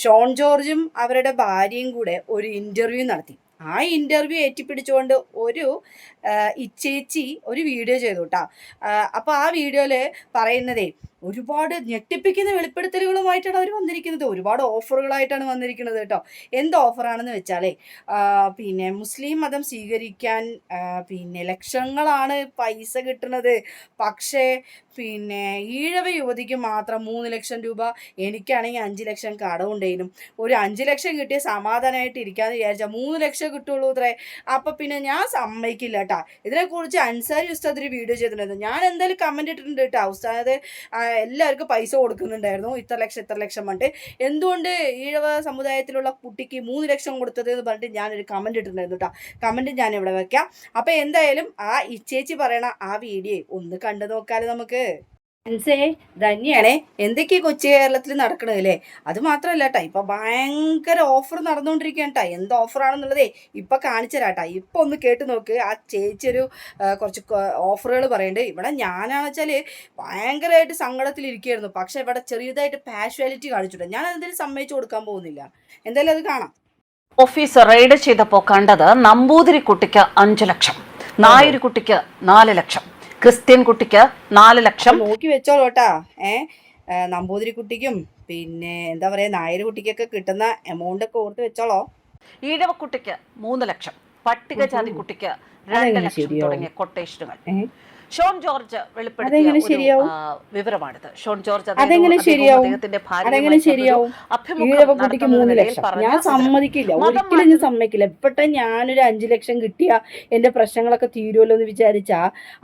Sean ജോർജും അവരുടെ ഭാര്യയും കൂടെ ഒരു ഇൻ്റർവ്യൂ നടത്തി. ആ ഇൻ്റർവ്യൂ ഏറ്റിപ്പിടിച്ചുകൊണ്ട് ഒരു ഇച്ചേച്ചി ഒരു വീഡിയോ ചെയ്തു കേട്ടോ. അപ്പോൾ ആ വീഡിയോയിൽ പറയുന്നതേ ഒരുപാട് ഞെട്ടിപ്പിക്കുന്ന വെളിപ്പെടുത്തലുകളുമായിട്ടാണ് അവർ വന്നിരിക്കുന്നത്. ഒരുപാട് ഓഫറുകളായിട്ടാണ് വന്നിരിക്കുന്നത് കേട്ടോ. എന്ത് ഓഫറാണെന്ന് വെച്ചാലേ പിന്നെ മുസ്ലിം മതം സ്വീകരിക്കാൻ പിന്നെ ലക്ഷങ്ങളാണ് പൈസ കിട്ടുന്നത്. പക്ഷേ പിന്നെ ഈഴവ യുവതിക്ക് മാത്രം 3 ലക്ഷം രൂപ, എനിക്കാണെങ്കിൽ 5 ലക്ഷം കടമുണ്ടേനും. ഒരു 5 ലക്ഷം കിട്ടിയ സമാധാനമായിട്ട് ഇരിക്കാമെന്ന് വിചാരിച്ചാൽ 3 ലക്ഷം കിട്ടുള്ളൂ അത്രേ. അപ്പം പിന്നെ ഞാൻ സമ്മതിക്കില്ല കേട്ടോ. ഇതിനെക്കുറിച്ച് അൻസാരി ഉസ്താദ് ഒരു വീഡിയോ ചെയ്തിട്ടുണ്ടായിരുന്നു. ഞാൻ എന്തായാലും കമൻറ്റ് ഇട്ടിട്ടുണ്ട് കേട്ടോ. ഉസ്താദ് എല്ലാവർക്കും പൈസ കൊടുക്കുന്നുണ്ടായിരുന്നു, ഇത്ര ലക്ഷം പറഞ്ഞിട്ട്. എന്തുകൊണ്ട് ഈഴവ സമുദായത്തിലുള്ള കുട്ടിക്ക് 3 ലക്ഷം കൊടുത്തത് എന്ന് പറഞ്ഞിട്ട് ഞാനൊരു കമൻറ്റ് ഇട്ടിട്ടുണ്ടായിരുന്നു കേട്ടോ. കമൻറ്റ് ഞാൻ ഇവിടെ വെക്കാം. അപ്പോൾ എന്തായാലും ആ ഇച്ചേച്ചി പറയണ ആ വീഡിയോ ഒന്ന് കണ്ടു നോക്കാമല്ലോ നമുക്ക്. മനസ്സേ തന്നെയാണേ എന്തൊക്കെയാ കൊച്ചു കേരളത്തിൽ നടക്കണതല്ലേ. അത് മാത്രമല്ല കേട്ടോ, ഇപ്പം ഭയങ്കര ഓഫർ നടന്നുകൊണ്ടിരിക്കുകയാണ് കേട്ടോ. എന്ത് ഓഫറാണെന്നുള്ളതേ ഇപ്പം കാണിച്ചു തരാം കേട്ടോ. ഇപ്പം ഒന്ന് കേട്ട് നോക്ക്. ആ ചേച്ചി ഒരു കുറച്ച് ഓഫറുകൾ പറയുന്നുണ്ട്. ഇവിടെ ഞാനാണെന്ന് വെച്ചാൽ ഭയങ്കരമായിട്ട് സങ്കടത്തിലിരിക്കുകയായിരുന്നു. പക്ഷേ ഇവിടെ ചെറിയതായിട്ട് പാഷ്വാലിറ്റി കാണിച്ചിട്ടുണ്ട്. ഞാൻ അതെന്തായാലും സമ്മതിച്ചു കൊടുക്കാൻ പോകുന്നില്ല. എന്തായാലും അത് കാണാം. ഓഫീസ് റെയ്ഡ് ചെയ്തപ്പോൾ കണ്ടത് നമ്പൂതിരി കുട്ടിക്ക് 5 ലക്ഷം, നായർ കുട്ടിക്ക് 4 ലക്ഷം, ക്രിസ്ത്യൻ കുട്ടിക്ക് 4 ലക്ഷം. നോക്കി വെച്ചോളൂട്ടാ. നമ്പൂതിരി കുട്ടിക്കും പിന്നെ എന്താ പറയാ നായർ കുട്ടിക്കൊക്കെ കിട്ടുന്ന എമൗണ്ട് ഒക്കെ ഓർത്ത് വെച്ചോളോ. ഈഴവ കുട്ടിക്ക് 3 ലക്ഷം, പട്ടികജാതി കുട്ടിക്ക് 2 ലക്ഷം തുടങ്ങിയ കൊട്ടേഷനുകൾ ഷോൺ ജോർജ് വെളിപ്പെടുത്തിയ വിവരമാണിത്. ഷോൺ ജോർജ് അദ്ദേഹത്തിന്റെ ഞാൻ സമ്മതിക്കില്ല, ഒരിക്കലും ഞാൻ സമ്മതിക്കില്ല. ഇപ്പോഴത്തെ ഞാനൊരു 5 ലക്ഷം കിട്ടിയ എന്റെ പ്രശ്നങ്ങളൊക്കെ തീരുമല്ലോ എന്ന് വിചാരിച്ചാ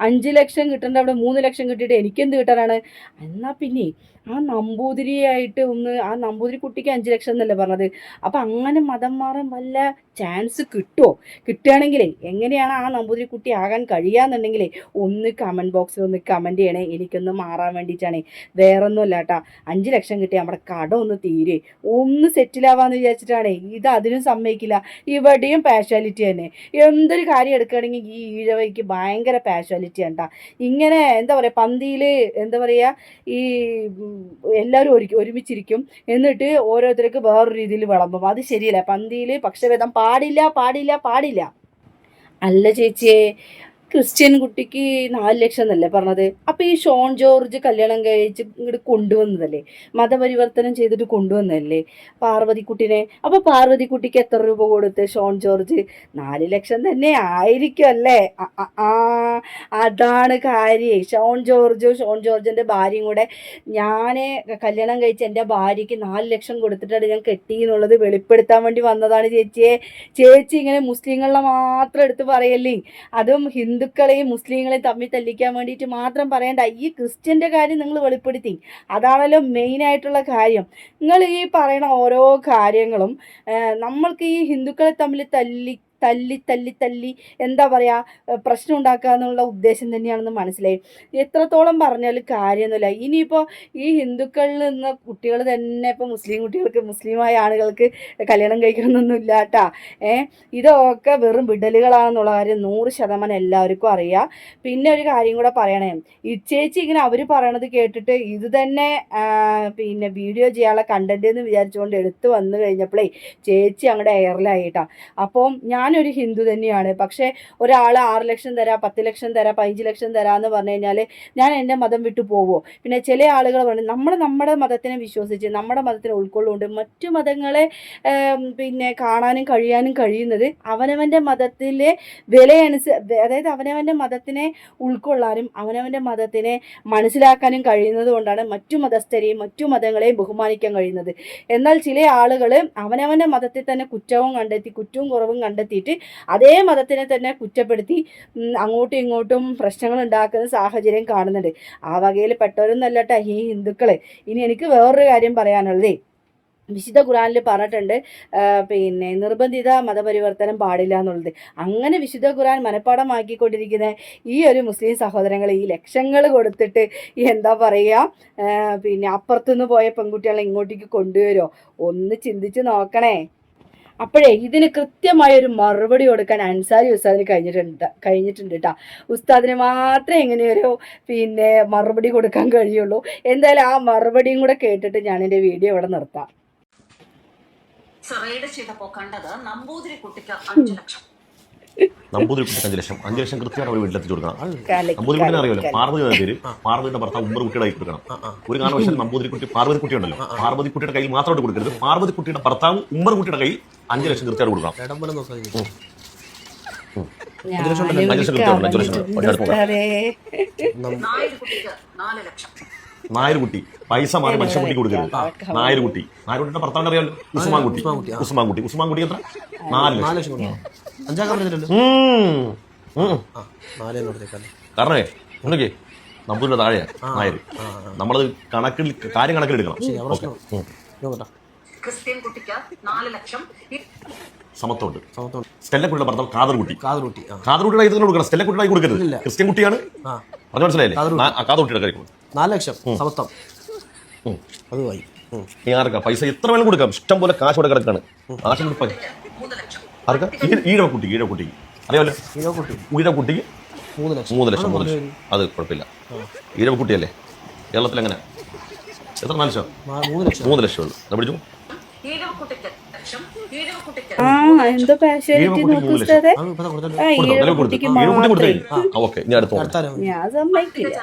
5 ലക്ഷം കിട്ടേണ്ട അവിടെ 3 ലക്ഷം കിട്ടിയിട്ട് എനിക്കെന്ത് കിട്ടാനാണ്? എന്നാ പിന്നെ ആ നമ്പൂതിരിയായിട്ട് ആ നമ്പൂതിരി കുട്ടിക്ക് 5 ലക്ഷം എന്നല്ലേ പറഞ്ഞത്. അപ്പം അങ്ങനെ മതം മാറാൻ വല്ല ചാൻസ് കിട്ടുമോ? കിട്ടുകയാണെങ്കിലേ എങ്ങനെയാണ് ആ നമ്പൂതിരി കുട്ടി ആകാൻ കഴിയാന്നുണ്ടെങ്കിലേ ഒന്ന് കമൻറ്റ് ബോക്സിൽ ഒന്ന് കമൻറ്റ് ചെയ്യണേ. എനിക്കൊന്ന് മാറാൻ വേണ്ടിയിട്ടാണേ, വേറൊന്നുമല്ല കേട്ടോ. 5 ലക്ഷം കിട്ടി നമ്മുടെ കട ഒന്ന് തീരെ ഒന്ന് സെറ്റിലാവാന്ന് വിചാരിച്ചിട്ടാണേ. ഇത് അതിനും സമ്മതിക്കില്ല. ഇവിടെയും പാഷ്വാലിറ്റി തന്നെ. എന്തൊരു കാര്യം എടുക്കുകയാണെങ്കിൽ ഈ ഈഴവയ്ക്ക് ഭയങ്കര പാഷ്വാലിറ്റി ആണ്. ഇങ്ങനെ എന്താ പറയുക, പന്തിയിൽ എന്താ പറയുക, ഈ എല്ലാവരും ഒരുമിച്ചിരിക്കും, എന്നിട്ട് ഓരോരുത്തർക്ക് വേറൊരു രീതിയിൽ വിളമ്പും. അത് ശരിയല്ല. പന്തിയിൽ പക്ഷഭേദം പാടില്ല. അല്ല ചേച്ചിയെ, ക്രിസ്ത്യൻ കുട്ടിക്ക് 4 ലക്ഷം എന്നല്ലേ പറഞ്ഞത്. അപ്പം ഈ ഷോൺ ജോർജ് കല്യാണം കഴിച്ച് ഇങ്ങോട്ട് കൊണ്ടുവന്നതല്ലേ, മതപരിവർത്തനം ചെയ്തിട്ട് കൊണ്ടുവന്നതല്ലേ പാർവതിക്കുട്ടിനെ. അപ്പോൾ പാർവതിക്കുട്ടിക്ക് എത്ര രൂപ കൊടുത്ത് ഷോൺ ജോർജ്? 4 ലക്ഷം തന്നെ ആയിരിക്കും അല്ലേ? അതാണ് കാര്യം. ഷോൺ ജോർജിൻ്റെ ഭാര്യയും കൂടെ ഞാൻ കല്യാണം കഴിച്ച് എൻ്റെ ഭാര്യയ്ക്ക് 4 ലക്ഷം കൊടുത്തിട്ടാണ് ഞാൻ കെട്ടി എന്നുള്ളത് വെളിപ്പെടുത്താൻ വേണ്ടി വന്നതാണ് ചേച്ചിയെ. ചേച്ചി ഇങ്ങനെ മുസ്ലിങ്ങളെ മാത്രം എടുത്ത് പറയല്ലേ, അതും ഹിന്ദുക്കളെയും മുസ്ലിങ്ങളെയും തമ്മിൽ തല്ലിക്കാൻ വേണ്ടിയിട്ട് മാത്രം പറയണ്ട. ഈ ക്രിസ്ത്യൻ്റെ കാര്യം നിങ്ങൾ വെളിപ്പെടുത്തി, അതാണല്ലോ മെയിനായിട്ടുള്ള കാര്യം. നിങ്ങൾ ഈ പറയണ ഓരോ കാര്യങ്ങളും നമ്മൾക്ക് ഈ ഹിന്ദുക്കളെ തമ്മിൽ തല്ലി എന്താ പറയുക, പ്രശ്നം ഉണ്ടാക്കുക എന്നുള്ള ഉദ്ദേശം തന്നെയാണെന്ന് മനസ്സിലായി. എത്രത്തോളം പറഞ്ഞാലും കാര്യമൊന്നുമില്ല. ഇനിയിപ്പോൾ ഈ ഹിന്ദുക്കളിൽ നിന്ന് കുട്ടികൾ തന്നെ ഇപ്പോൾ മുസ്ലിം കുട്ടികൾക്ക്, മുസ്ലിമായ ആളുകൾക്ക് കല്യാണം കഴിക്കണമെന്നൊന്നുമില്ല കേട്ടാ. ഇതൊക്കെ വെറും വിടലുകളാണെന്നുള്ള കാര്യം 100% എല്ലാവർക്കും അറിയാം. പിന്നെ ഒരു കാര്യം കൂടെ പറയണേ, ഇച്ചേച്ചി ഇങ്ങനെ അവർ പറയണത് കേട്ടിട്ട് ഇത് തന്നെ പിന്നെ വീഡിയോ ചെയ്യാനുള്ള കണ്ടന്റ് എന്ന് വിചാരിച്ചുകൊണ്ട് എടുത്ത് വന്നു കഴിഞ്ഞപ്പോഴേ ചേച്ചി അങ്ങോട്ട് എയറിലായിട്ടാ. അപ്പം ഞാനൊരു ഹിന്ദു തന്നെയാണ്. പക്ഷേ ഒരാൾ 6 ലക്ഷം തരാം, 10 ലക്ഷം തരാം, 15 ലക്ഷം തരാമെന്ന് പറഞ്ഞു കഴിഞ്ഞാൽ ഞാൻ എൻ്റെ മതം വിട്ടു പോവുമോ? പിന്നെ ചില ആളുകൾ പറഞ്ഞു നമ്മുടെ മതത്തിനെ വിശ്വസിച്ച് നമ്മുടെ മതത്തിനെ ഉൾക്കൊള്ളുകൊണ്ട് മറ്റു മതങ്ങളെ പിന്നെ കാണാനും കഴിയുന്നത് അവനവൻ്റെ മതത്തിലെ അതായത് അവനവൻ്റെ മതത്തിനെ ഉൾക്കൊള്ളാനും അവനവൻ്റെ മതത്തിനെ മനസ്സിലാക്കാനും കഴിയുന്നത് കൊണ്ടാണ് മറ്റു മതസ്ഥരെയും മറ്റു മതങ്ങളെയും ബഹുമാനിക്കാൻ കഴിയുന്നത്. എന്നാൽ ചില ആളുകൾ അവനവൻ്റെ മതത്തിൽ തന്നെ കുറ്റവും കുറവും കണ്ടെത്തിയിട്ട് അതേ മതത്തിനെ തന്നെ കുറ്റപ്പെടുത്തി അങ്ങോട്ടും ഇങ്ങോട്ടും പ്രശ്നങ്ങൾ ഉണ്ടാക്കുന്ന സാഹചര്യം കാണുന്നുണ്ട്. ആ വകയിൽ പെട്ടവരൊന്നല്ലട്ടെ ഈ ഹിന്ദുക്കൾ. ഇനി എനിക്ക് വേറൊരു കാര്യം പറയാനുള്ളതേ, വിശുദ്ധ ഖുർആനിൽ പറഞ്ഞിട്ടുണ്ട് പിന്നെ നിർബന്ധിത മതപരിവർത്തനം പാടില്ല എന്നുള്ളത്. അങ്ങനെ വിശുദ്ധ ഖുർആൻ മനഃപ്പാഠമാക്കിക്കൊണ്ടിരിക്കുന്ന ഈ ഒരു മുസ്ലിം സഹോദരങ്ങൾ ഈ ലക്ഷങ്ങൾ കൊടുത്തിട്ട് എന്താ പറയുക, പിന്നെ അപ്പുറത്തുനിന്ന് പോയ പെൺകുട്ടികളെ ഇങ്ങോട്ടേക്ക് കൊണ്ടുവരുമോ? ഒന്ന് ചിന്തിച്ച് നോക്കണേ. അപ്പോഴേ ഇതിന് കൃത്യമായൊരു മറുപടി കൊടുക്കാൻ അൻസാരി ഉസ്താദിന് കഴിഞ്ഞിട്ടുണ്ട് കേട്ടോ. ഉസ്താദിന് മാത്രമേ എങ്ങനെയൊരു പിന്നെ മറുപടി കൊടുക്കാൻ കഴിയുള്ളൂ. എന്തായാലും ആ മറുപടിയും കൂടെ കേട്ടിട്ട് ഞാൻ എൻ്റെ വീഡിയോ ഇവിടെ നിർത്താം. റെയ്ഡ് ചെയ്തപ്പോ കണ്ടത് നമ്പൂതിരി കുട്ടിക്ക് 5 ലക്ഷം. നമ്പൂതിരി കുട്ടിക്ക് 5 ലക്ഷം. 5 ലക്ഷം കൃത്യമാണ് അവർ വീട്ടിലെത്തിച്ചു കൊടുക്കണം. നമ്പൂതിരി കുട്ടിനെ അറിയാലോ, പാർവതി എന്ന പേര്. പാർവതിയുടെ ഭർത്താവ് ഉമ്മർ കുട്ടിയുടെ കൈ കൊടുക്കണം. ഒരു കാരണവശാലും നമ്പൂതിരി കുട്ടി പാർവതി കുട്ടി ഉണ്ടല്ലോ, പാർവതി കുട്ടിയുടെ കയ്യിൽ മാത്രമായിട്ട് കൊടുക്കരുത്. പാർവതി കുട്ടിയുടെ ഭർത്താവ് ഉമ്മർ കുട്ടിയുടെ കയ്യിൽ 5 ലക്ഷം കൃത്യമായിട്ട് കൊടുക്കണം. 5 ലക്ഷം കൃത്യമാണ്. 5 ലക്ഷം നായർ കുട്ടി പൈസ മാറി മനുഷ്യൻകുട്ടി കൊടുക്കരുത്. നായർ കുട്ടിയുടെ ഭർത്താവിന്റെ അറിയാമല്ലോ, ഉസ്മാൻകുട്ടി എത്ര? 4 ലക്ഷം. കാരണമേ ഉണ്ടെങ്കിൽ നമ്പൂരിന്റെ താഴെയാ നായർ. നമ്മളത് കാര്യം കണക്കിലെടുക്കണം. സമത്വമുണ്ട്. സ്റ്റെല്ലക്കുട്ടിയുടെ ഭർത്താവ് കാതർകുട്ടിയുടെ ഇത് കൊടുക്കണം. സ്റ്റെല്ലക്കുട്ടിയുടെ കൊടുക്കരുത്. ക്രിസ്ത്യൻ കുട്ടിയാണ്, പറഞ്ഞു മനസ്സിലായില്ലേ? കാതർകുട്ടിയുടെ കൈ 4 ലക്ഷം സമത്വം. അതുമായി ആർക്കാ പൈസ എത്ര വേണം കൊടുക്കാം. ഇഷ്ടം പോലെ കാശ് ഇവിടെ കിടക്കാണ്. ആർക്കാ? ഈഴക്കുട്ടി അറിയാമല്ലോ, ഈഴക്കുട്ടിക്ക് 3 ലക്ഷം. അത് കുഴപ്പമില്ല. ഈഴക്കുട്ടിയല്ലേ കേരളത്തിൽ എങ്ങനെ എത്ര? 4 ലക്ഷം. 3 ലക്ഷം ഉള്ളു. അത് പിടിച്ചു. എന്തോ ഓക്കെ, ഞാൻ അടുത്ത ഞാൻ സമ്മതിക്കില്ല.